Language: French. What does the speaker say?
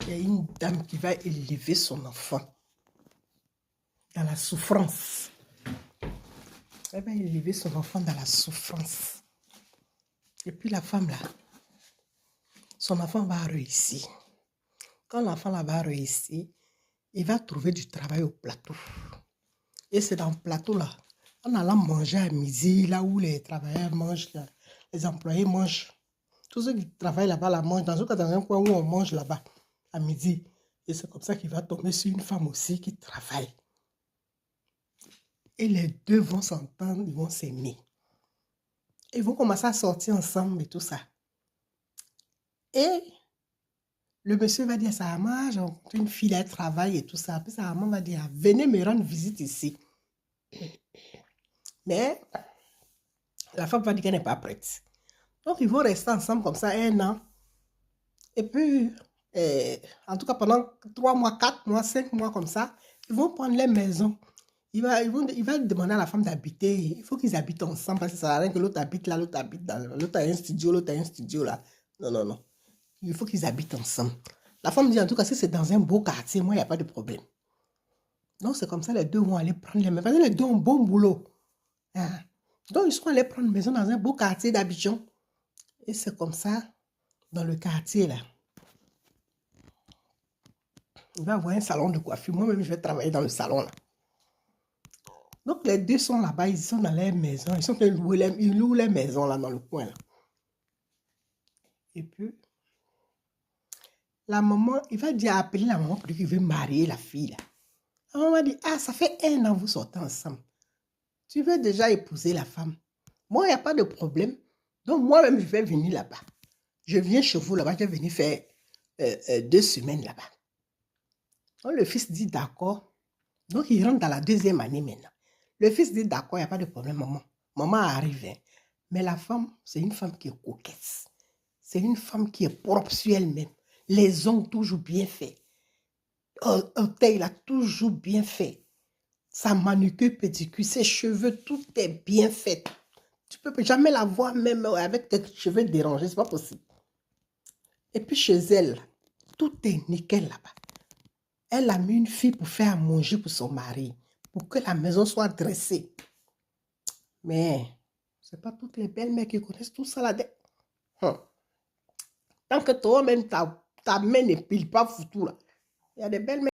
Il y a une dame qui va élever son enfant dans la souffrance. Elle va élever son enfant dans la souffrance. Et puis la femme là, son enfant va réussir. Quand l'enfant là va réussir, il va trouver du travail au plateau. Et c'est dans le plateau là, en allant manger à midi, là où les travailleurs mangent, là, les employés mangent. Tous ceux qui travaillent là-bas la mangent dans un coin où on mange là-bas à midi. Et c'est comme ça qu'il va tomber sur une femme aussi qui travaille. Et les deux vont s'entendre, ils vont s'aimer. Ils vont commencer à sortir ensemble et tout ça. Et le monsieur va dire à sa maman, j'ai rencontré une fille, elle travaille et tout ça. Puis sa maman va dire, venez me rendre visite ici. Mais la femme va dire qu'elle n'est pas prête. Donc ils vont rester ensemble comme ça 1 an. Et puis, en tout cas pendant 3 mois, 4 mois, 5 mois comme ça, ils vont prendre les maisons. Il va demander à la femme d'habiter. Il faut qu'ils habitent ensemble parce que ça sert à rien que l'autre habite là, l'autre habite dans l'autre a un studio, l'autre a un studio là. Non, non, non. Il faut qu'ils habitent ensemble. La femme dit en tout cas, si c'est dans un beau quartier, moi, il n'y a pas de problème. Donc, c'est comme ça, les deux vont aller prendre les maisons. Parce que les deux ont bon boulot. Hein? Donc, ils sont allés prendre une maison dans un beau quartier d'Abidjan. Et c'est comme ça, dans le quartier là. Il va avoir un salon de coiffure. Moi-même, je vais travailler dans le salon là. Donc, les deux sont là-bas, ils sont dans leur maison. Ils sont en train de louer ils louent les maisons là, dans le coin là. Et puis, la maman, il va dire appeler la maman pour dire qu'il veut marier la fille là. La maman dit, ah, ça fait 1 an vous sortez ensemble. Tu veux déjà épouser la femme. Moi, il n'y a pas de problème. Donc, moi-même, je vais venir là-bas. Je viens chez vous là-bas, je vais venir faire 2 semaines là-bas. Donc, le fils dit d'accord. Donc, il rentre dans la 2e année maintenant. Le fils dit d'accord, il n'y a pas de problème, maman. Maman arrive. Hein. Mais la femme, c'est une femme qui est coquette. C'est une femme qui est propre sur elle-même. Les ongles toujours bien faits. Il a toujours bien fait. Sa manucure, pédicure, ses cheveux, tout est bien fait. Tu ne peux jamais la voir même avec tes cheveux dérangés, c'est pas possible. Et puis chez elle, tout est nickel là-bas. Elle a mis une fille pour faire à manger pour son mari, pour que la maison soit dressée. Mais c'est pas toutes les belles-mères qui connaissent tout ça là-dedans. Tant que toi-même, ta main ne pile pas foutu là. Il y a des belles-mères.